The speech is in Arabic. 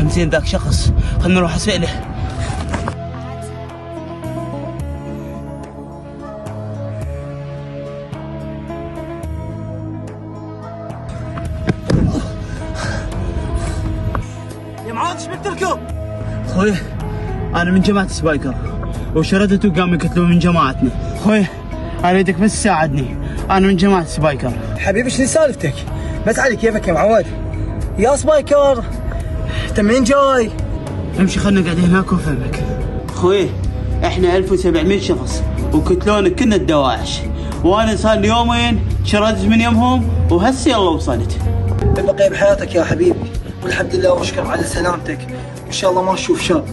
حمزين ذاك شخص، خلنا نروح اسأله. يا معاذ ايش بك تركض؟ خوي انا من جماعة سبايكر وشردته وقاموا يقتلون من جماعتنا. خوي اريدك بس تساعدني، انا من جماعة سبايكر. حبيبي شنو سالفتك؟ بس علي كيفك يا معود؟ يا سبايكر انت منين جاي؟ امشي خلنا قاعدين هناك وافهمك. خوي احنا 1700 شخص وقتلونا كنا الدواعش، وانا صار لي يومين شردت من يمهم وهسه يلا وصلت. البقية بحياتك يا حبيبي، والحمد لله واشكر على سلامتك، ان شاء الله ما نشوف شر.